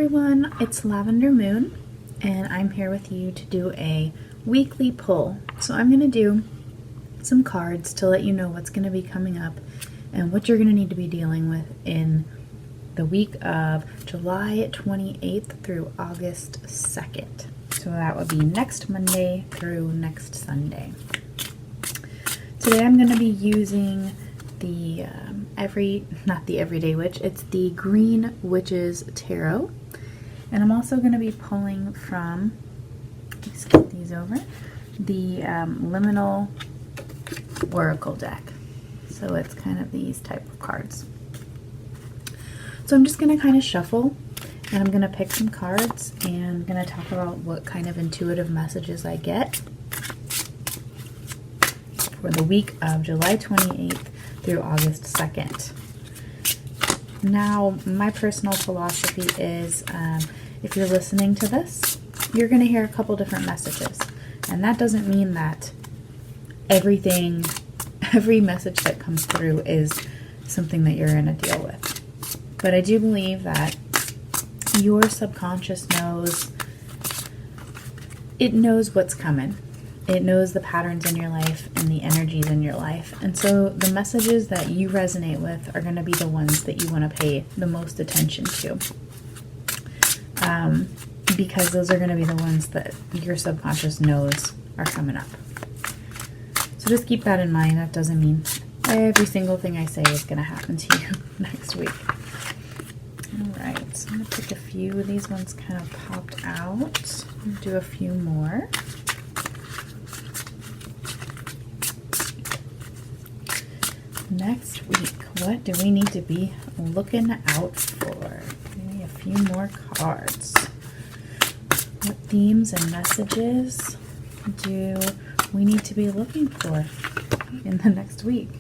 everyone, it's Lavender Moon and I'm here with you to do a weekly pull. So I'm going to do some cards to let you know what's going to be coming up and what you're going to need to be dealing with in the week of July 28th through August 2nd. So that would be next Monday through next Sunday. Today I'm going to be using the not the Everyday Witch, it's the Green Witch's Tarot. And I'm also going to be pulling from, let's get these over, the Liminal Oracle deck. So it's kind of these type of cards. So I'm just going to kind of shuffle and I'm going to pick some cards and I'm going to talk about what kind of intuitive messages I get for the week of July 28th through August 2nd. Now, my personal philosophy is if you're listening to this, you're going to hear a couple different messages. And that doesn't mean that every message that comes through is something that you're going to deal with. But I do believe that your subconscious knows, it knows what's coming. It knows the patterns in your life and the energies in your life. And so the messages that you resonate with are going to be the ones that you want to pay the most attention to. Because those are going to be the ones that your subconscious knows are coming up. So just keep that in mind. That doesn't mean every single thing I say is going to happen to you next week. Alright, so I'm going to pick a few. These ones kind of popped out. Do a few more. Next week, what do we need to be looking out for? Maybe a few more cards. What themes and messages do we need to be looking for in the next week?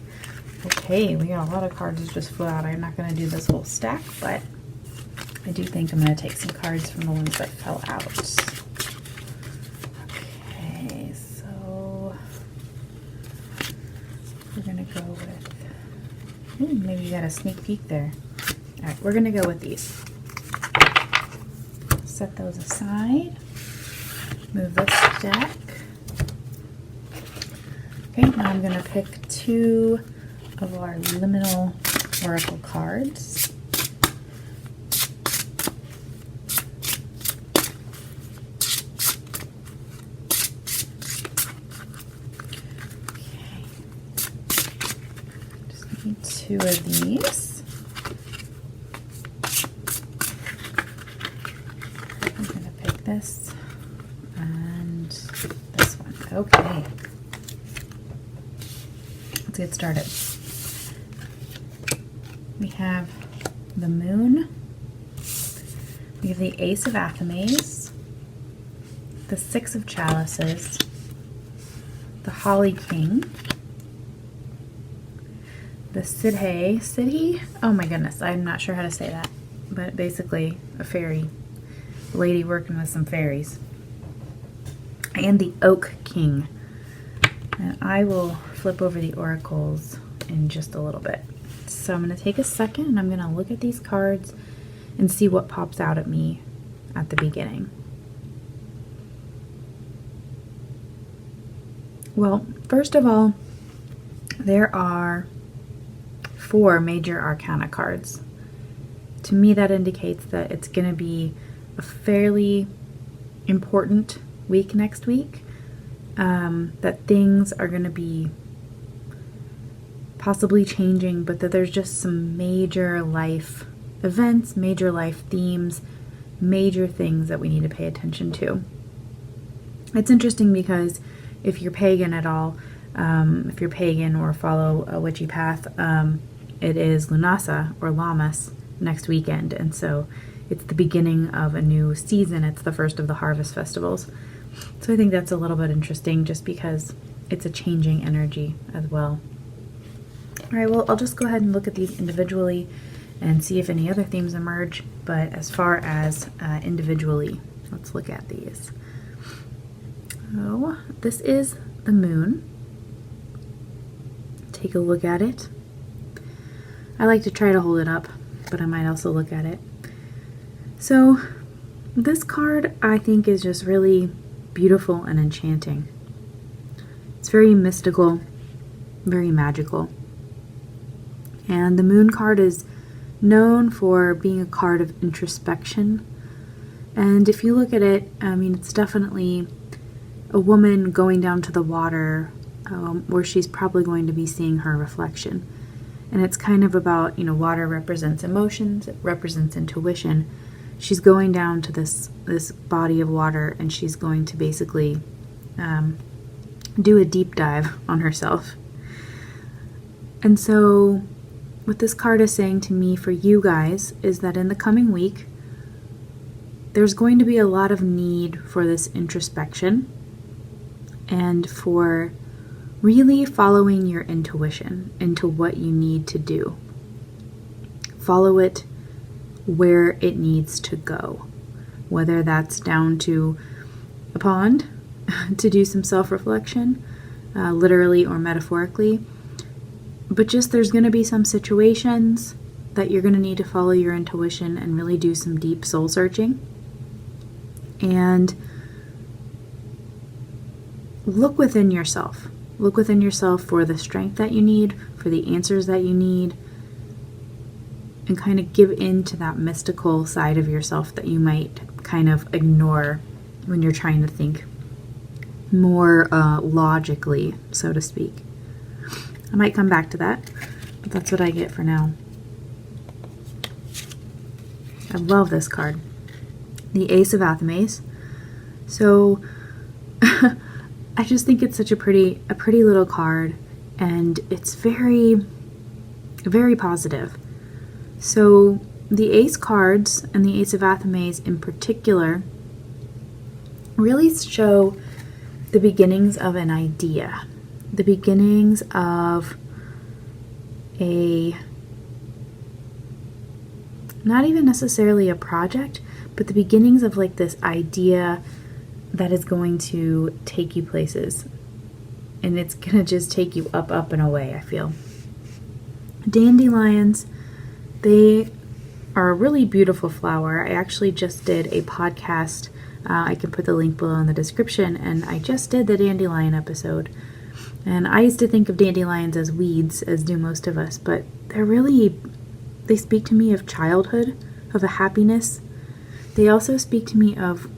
Okay, we got a lot of cards that just flew out. I'm not going to do this whole stack, but I do think I'm going to take some cards from the ones that fell out. Okay, so we're going to go with, maybe you got a sneak peek there. All right, we're going to go with these. Set those aside. Move this deck. Okay, now I'm going to pick two of our Liminal Oracle cards. Okay. Just need two of these. I'm going to pick this and this one. Okay. Let's get started. We have the Moon, we have the Ace of Athames, the Six of Chalices, the Holly King, the Sidhe, oh my goodness, I'm not sure how to say that, but basically a fairy, a lady working with some fairies, and the Oak King. And I will flip over the oracles in just a little bit. So I'm going to take a second and I'm going to look at these cards and see what pops out at me at the beginning. Well, first of all, there are 4 major arcana cards. To me, that indicates that it's going to be a fairly important week next week. That things are going to be possibly changing, but that there's just some major life events, major life themes, major things that we need to pay attention to. It's interesting because if you're pagan at all, if you're pagan or follow a witchy path, it is Lunasa or Lammas next weekend, and so it's the beginning of a new season. It's the first of the harvest festivals. So I think that's a little bit interesting just because it's a changing energy as well. All right, well, I'll just go ahead and look at these individually and see if any other themes emerge. But as far as individually, let's look at these. So this is the Moon. Take a look at it. I like to try to hold it up, but I might also look at it. So this card I think is just really beautiful and enchanting. It's very mystical, very magical. And the Moon card is known for being a card of introspection. And if you look at it, I mean, it's definitely a woman going down to the water where she's probably going to be seeing her reflection. And it's kind of about, water represents emotions, it represents intuition. She's going down to this body of water, and she's going to basically do a deep dive on herself. And so what this card is saying to me for you guys is that in the coming week, there's going to be a lot of need for this introspection and for really following your intuition into what you need to do. Follow it where it needs to go, whether that's down to a pond to do some self-reflection, literally or metaphorically. But just there's going to be some situations that you're going to need to follow your intuition and really do some deep soul searching. And look within yourself. Look within yourself for the strength that you need, for the answers that you need, and kind of give in to that mystical side of yourself that you might kind of ignore when you're trying to think more logically, so to speak. I might come back to that, but that's what I get for now. I love this card. The Ace of Athame. So I just think it's such a pretty little card, and it's very, very positive. So the Ace cards and the Ace of Athame in particular really show the beginnings of an idea, the beginnings of not even necessarily a project, but the beginnings of like this idea that is going to take you places. And it's going to just take you up, up, and away, I feel. Dandelions, they are a really beautiful flower. I actually just did a podcast. I can put the link below in the description. And I just did the dandelion episode. And I used to think of dandelions as weeds, as do most of us. But they speak to me of childhood, of a happiness. They also speak to me of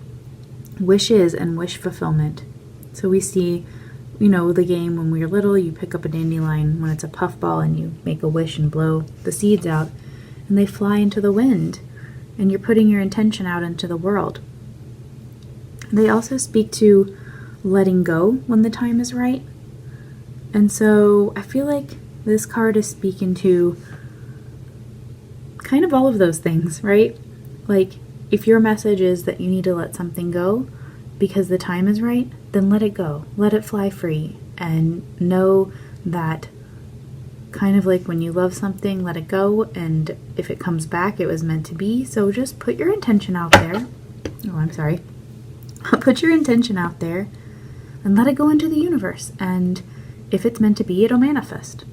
wishes and wish fulfillment. So we see, the game when we were little, you pick up a dandelion when it's a puffball and you make a wish and blow the seeds out and they fly into the wind, and you're putting your intention out into the world. They also speak to letting go when the time is right. And so I feel like this card is speaking to kind of all of those things, right? Like, if your message is that you need to let something go because the time is right, then let it go. Let it fly free. And know that kind of like when you love something, let it go. And if it comes back, it was meant to be. So just put your intention out there. Oh, I'm sorry. Put your intention out there and let it go into the universe. And if it's meant to be, it'll manifest.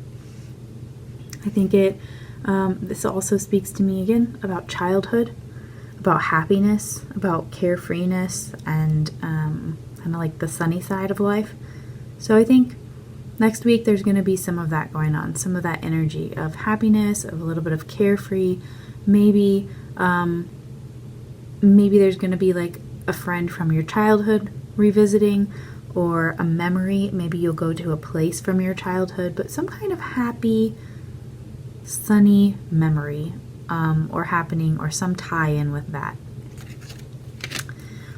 I think this also speaks to me again about childhood, about happiness, about carefreeness, and kind of like the sunny side of life. So I think next week there's going to be some of that going on, some of that energy of happiness, of a little bit of carefree. Maybe there's going to be like a friend from your childhood revisiting, or a memory. Maybe you'll go to a place from your childhood, but some kind of happy, sunny memory or happening, or some tie-in with that,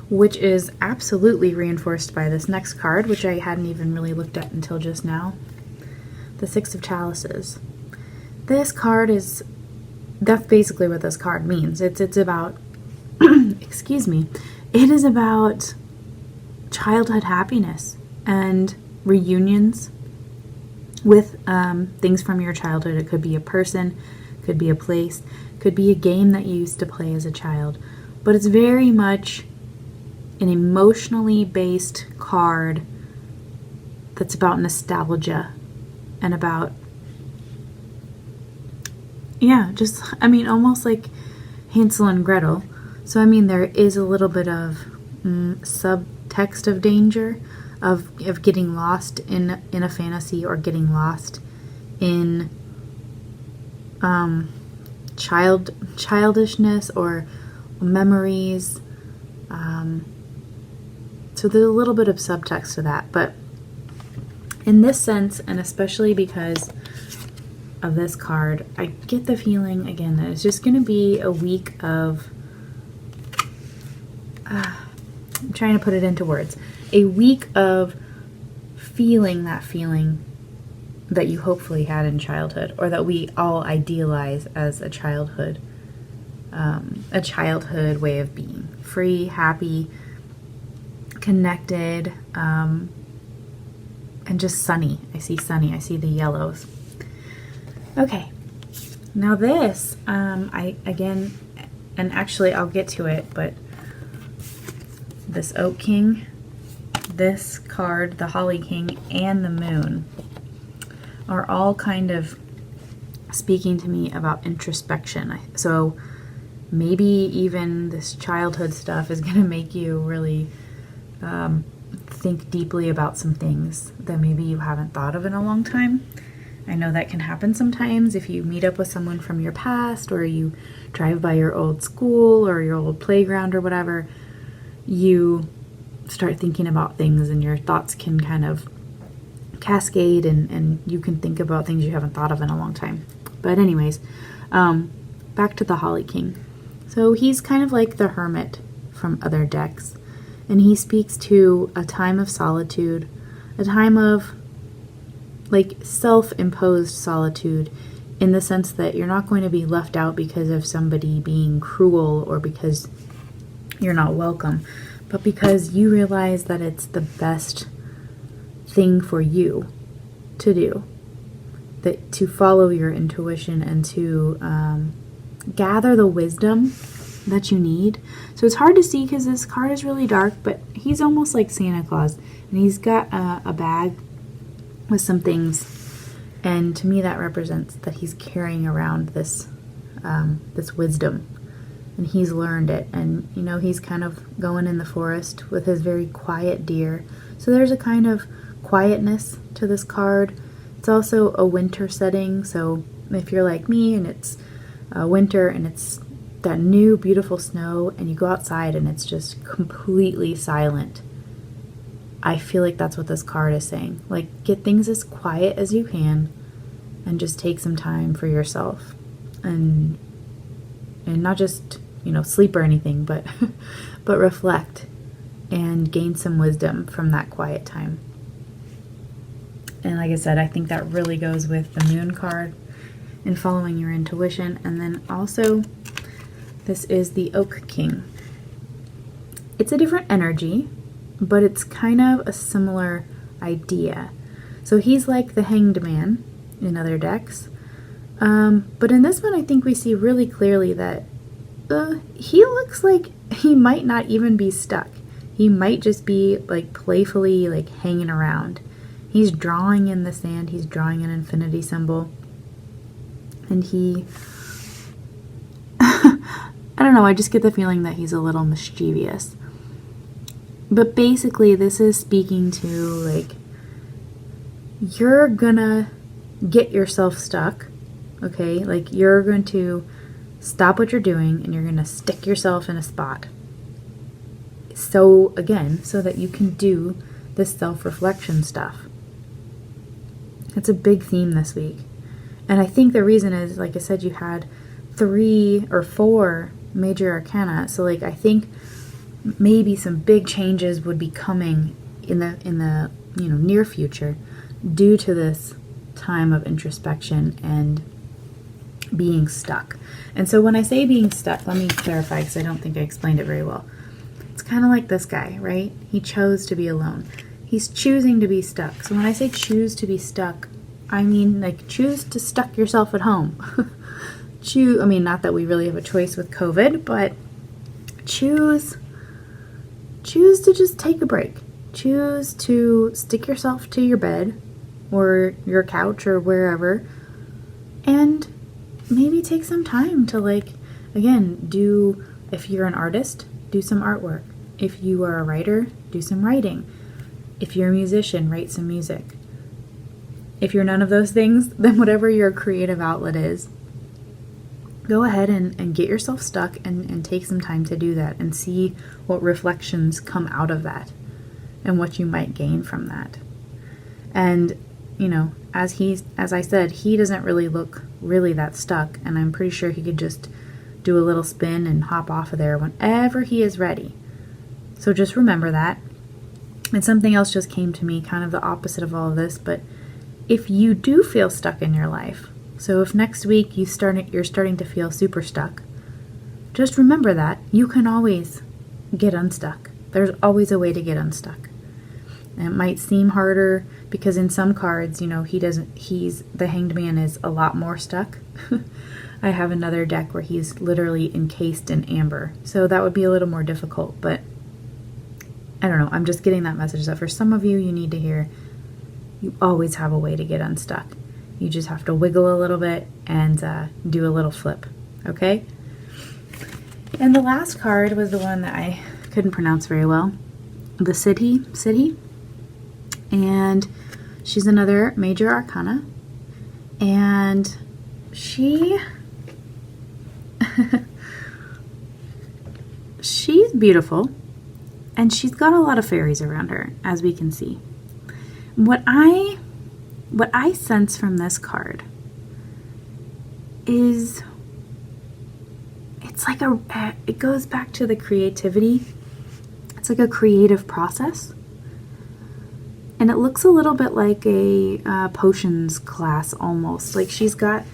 which is absolutely reinforced by this next card, which I hadn't even really looked at until just now. The Six of Chalices. This card that's basically what this card means. It's about excuse me, it is about childhood happiness and reunions with things from your childhood. It could be a person, could be a place, could be a game that you used to play as a child. But it's very much an emotionally based card that's about nostalgia and about, almost like Hansel and Gretel. So I mean, there is a little bit of subtext of danger of getting lost in a fantasy, or getting lost in childishness or memories. So there's a little bit of subtext to that, but in this sense, and especially because of this card, I get the feeling again that it's just going to be a week of I'm trying to put it into words. A week of feeling that feeling that you hopefully had in childhood, or that we all idealize as a childhood way of being. Free, happy, connected, and just sunny. I see sunny. I see the yellows. Okay. Now this, and actually I'll get to it, but this Oak King, this card, the Holly King, and the Moon are all kind of speaking to me about introspection. So maybe even this childhood stuff is going to make you really think deeply about some things that maybe you haven't thought of in a long time. I know that can happen sometimes if you meet up with someone from your past, or you drive by your old school or your old playground or whatever. You start thinking about things, and your thoughts can kind of cascade, and you can think about things you haven't thought of in a long time. But anyways, back to the Holly King. So he's kind of like the hermit from other decks, and he speaks to a time of solitude, a time of like self-imposed solitude, in the sense that you're not going to be left out because of somebody being cruel or because you're not welcome, but because you realize that it's the best thing for you to do, that to follow your intuition and to gather the wisdom that you need. So it's hard to see because this card is really dark, but he's almost like Santa Claus, and he's got a bag with some things, and to me that represents that he's carrying around this wisdom, and he's learned it, and you know, he's kind of going in the forest with his very quiet deer. So there's a kind of quietness to this card. It's also a winter setting, so if you're like me and it's winter and it's that new beautiful snow and you go outside and it's just completely silent, I feel like that's what this card is saying. Like, get things as quiet as you can and just take some time for yourself, and not just, you know, sleep or anything, but but reflect and gain some wisdom from that quiet time. And like I said, I think that really goes with the Moon card and following your intuition. And then also, this is the Oak King. It's a different energy, but it's kind of a similar idea. So he's like the Hanged Man in other decks. But in this one, I think we see really clearly that he looks like he might not even be stuck. He might just be like playfully like hanging around. He's drawing in the sand. He's drawing an infinity symbol. And he, I don't know, I just get the feeling that he's a little mischievous. But basically, this is speaking to, like, you're gonna get yourself stuck, okay? Like, you're going to stop what you're doing and you're gonna stick yourself in a spot. So, again, so that you can do this self-reflection stuff. It's a big theme this week. And I think the reason is, like I said, you had 3 or 4 major arcana. So, like, I think maybe some big changes would be coming in the near future due to this time of introspection and being stuck. And so when I say being stuck, let me clarify, because I don't think I explained it very well. It's kind of like this guy, right? He chose to be alone. He's choosing to be stuck. So when I say choose to be stuck, I mean like choose to stuck yourself at home. I mean, not that we really have a choice with COVID, but choose to just take a break. Choose to stick yourself to your bed or your couch or wherever, and maybe take some time to, like, again, do If you're an artist, do some artwork. If you are a writer, do some writing. If you're a musician, write some music. If you're none of those things, then whatever your creative outlet is, go ahead and get yourself stuck and take some time to do that and see what reflections come out of that and what you might gain from that. And, you know, as I said, he doesn't really look really that stuck, and I'm pretty sure he could just do a little spin and hop off of there whenever he is ready. So just remember that. And something else just came to me, kind of the opposite of all of this, but if you do feel stuck in your life, so if next week you're starting to feel super stuck, just remember that you can always get unstuck. There's always a way to get unstuck. And it might seem harder because in some cards, you know, the Hanged Man is a lot more stuck. I have another deck where he's literally encased in amber. So that would be a little more difficult, but I don't know. I'm just getting that message that for some of you, you need to hear you always have a way to get unstuck. You just have to wiggle a little bit and do a little flip, okay? And the last card was the one that I couldn't pronounce very well. The City. And she's another major arcana. And she's beautiful. And she's got a lot of fairies around her, as we can see. What I sense from this card is it's like it goes back to the creativity. It's like a creative process. And it looks a little bit like a potions class almost. Like she's got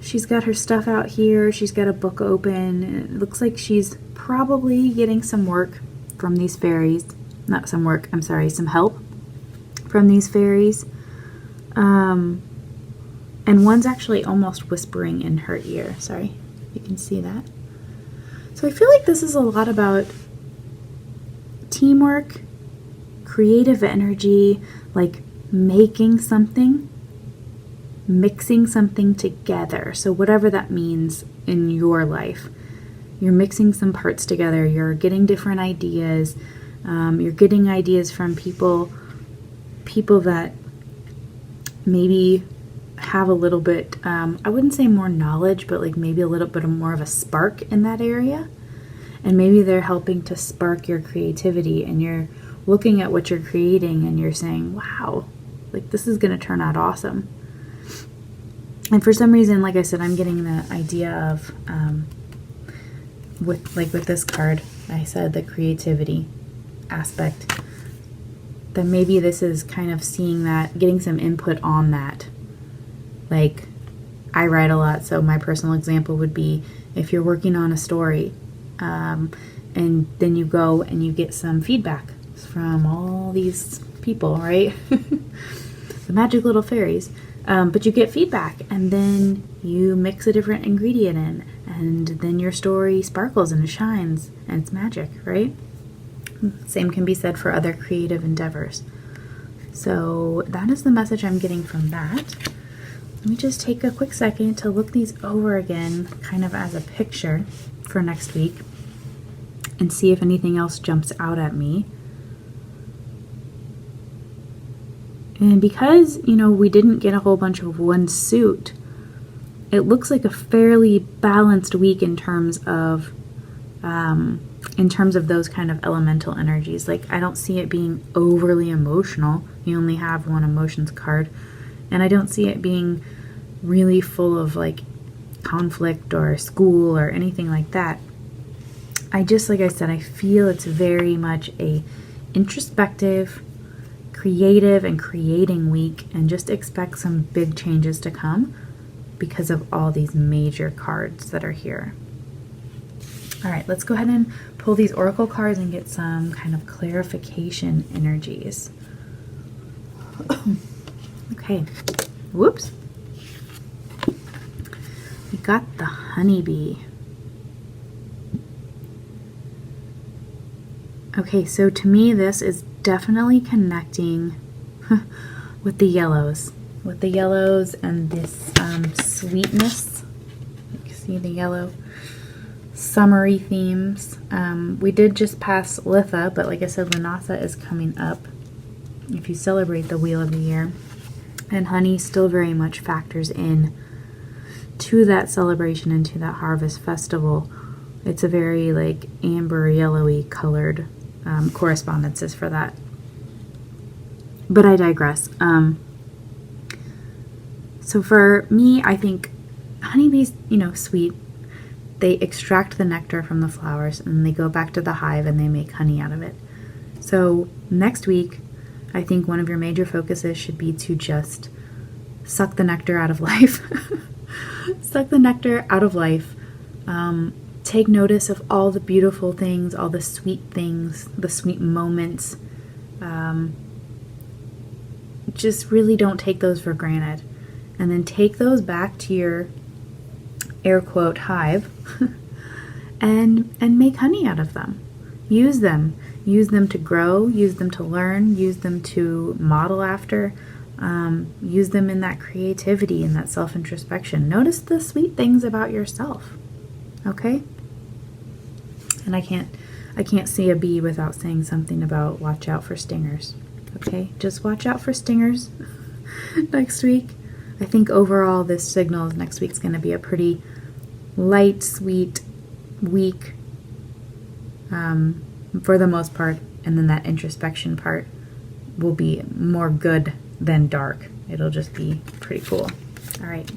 her stuff out here. She's got a book open. And it looks like she's probably getting some work from these fairies. Not some work, I'm sorry, some help from these fairies. And one's actually almost whispering in her ear. Sorry, you can see that. So I feel like this is a lot about teamwork, creative energy, like making something, mixing something together. So whatever that means in your life, you're mixing some parts together, you're getting different ideas, you're getting ideas from people that maybe have a little bit, I wouldn't say more knowledge, but like maybe a little bit more of a spark in that area. And maybe they're helping to spark your creativity, and you're looking at what you're creating and you're saying, wow, like this is going to turn out awesome. And for some reason, like I said, I'm getting the idea of, with this card, I said the creativity aspect, that maybe this is kind of seeing that, getting some input on that. Like, I write a lot, so my personal example would be if you're working on a story, and then you go and you get some feedback from all these people, right? The magic little fairies. But you get feedback, and then you mix a different ingredient in, and then your story sparkles and it shines, and it's magic, right? Same can be said for other creative endeavors. So that is the message I'm getting from that. Let me just take a quick second to look these over again, kind of as a picture for next week, and see if anything else jumps out at me. And because, you know, we didn't get a whole bunch of one suit, it looks like a fairly balanced week in terms of those kind of elemental energies. Like, I don't see it being overly emotional. You only have one emotions card. And I don't see it being really full of like conflict or school or anything like that. Like I said, I feel it's very much a introspective, creative, and creating week, and just expect some big changes to come because of all these major cards that are here. All right, let's go ahead and pull these oracle cards and get some kind of clarification energies. Okay, whoops. We got the honeybee. Okay, so to me this is definitely connecting with the yellows. With the yellows and this sweetness. You can see the yellow. summery themes. We did just pass Litha, but like I said, Linatha is coming up if you celebrate the Wheel of the Year. And honey still very much factors in to that celebration and to that harvest festival. It's a very like amber yellowy colored correspondences for that. But I digress. So for me, I think honeybees, sweet. They extract the nectar from the flowers and they go back to the hive and they make honey out of it. So next week, I think one of your major focuses should be to just suck the nectar out of life. Suck the nectar out of life. Take notice of all the beautiful things, all the sweet things, the sweet moments. Just really don't take those for granted. And then take those back to your air quote hive and make honey out of them. Use them. Use them to grow, use them to learn, use them to model after, use them in that creativity and that self-introspection. Notice the sweet things about yourself, okay? And I can't see a bee without saying something about watch out for stingers, okay? Just watch out for stingers next week. I think overall this signals next week's going to be a pretty light, sweet week for the most part, and then that introspection part will be more good than dark. It'll just be pretty cool. All right,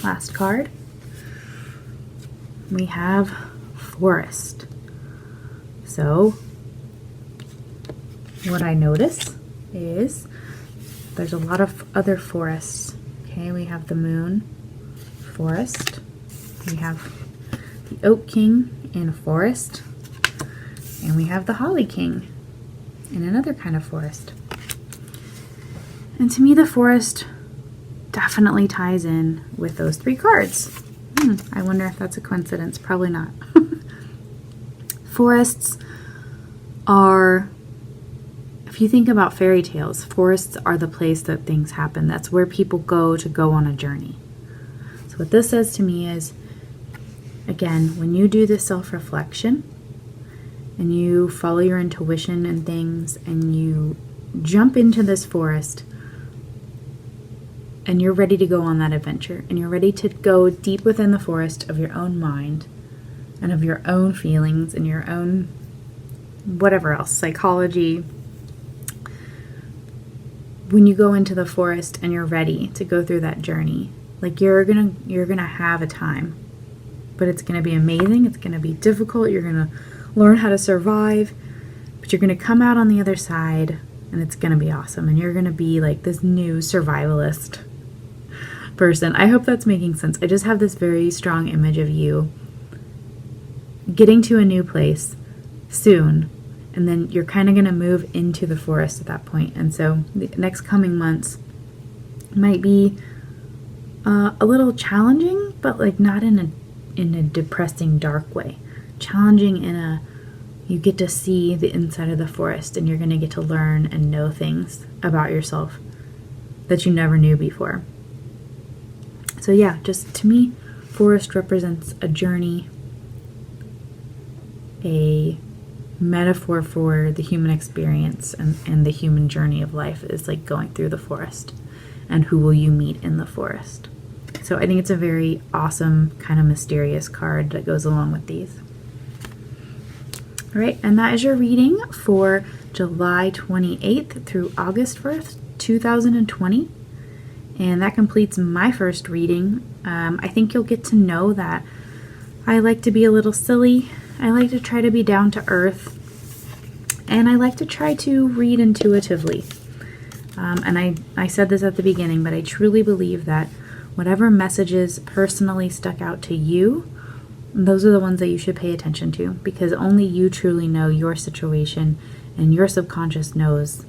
last card. We have forest. So what I notice is there's a lot of other forests. Okay, we have the moon forest. We have the oak king in a forest. And we have the holly king in another kind of forest. And to me, the forest definitely ties in with those three cards. I wonder if that's a coincidence. Probably not. Forests are, if you think about fairy tales, forests are the place that things happen. That's where people go to go on a journey. So what this says to me is, again, when you do this self-reflection and you follow your intuition and things and you jump into this forest and you're ready to go on that adventure and you're ready to go deep within the forest of your own mind and of your own feelings and your own whatever else, psychology. When you go into the forest and you're ready to go through that journey, like you're gonna have a time, but it's gonna be amazing. It's gonna be difficult. You're gonna learn how to survive, but you're gonna come out on the other side and it's gonna be awesome. And you're gonna be like this new survivalist person. I hope that's making sense. I just have this very strong image of you getting to a new place soon, and then you're kind of going to move into the forest at that point. And so the next coming months might be a little challenging, but like not in a depressing, dark way. Challenging in a, you get to see the inside of the forest and you're going to get to learn and know things about yourself that you never knew before. So yeah, just to me, forest represents a journey, a metaphor for the human experience and the human journey of life is like going through the forest and who will you meet in the forest. So I think it's a very awesome kind of mysterious card that goes along with these. All right, and that is your reading for July 28th through August 1st, 2020. And that completes my first reading. I think you'll get to know that I like to be a little silly. I like to try to be down to earth. And I like to try to read intuitively. And I said this at the beginning, but I truly believe that whatever messages personally stuck out to you, those are the ones that you should pay attention to, because only you truly know your situation and your subconscious knows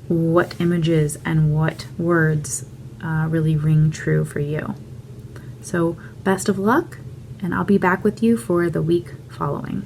what images and what words really ring true for you. So best of luck, and I'll be back with you for the week following.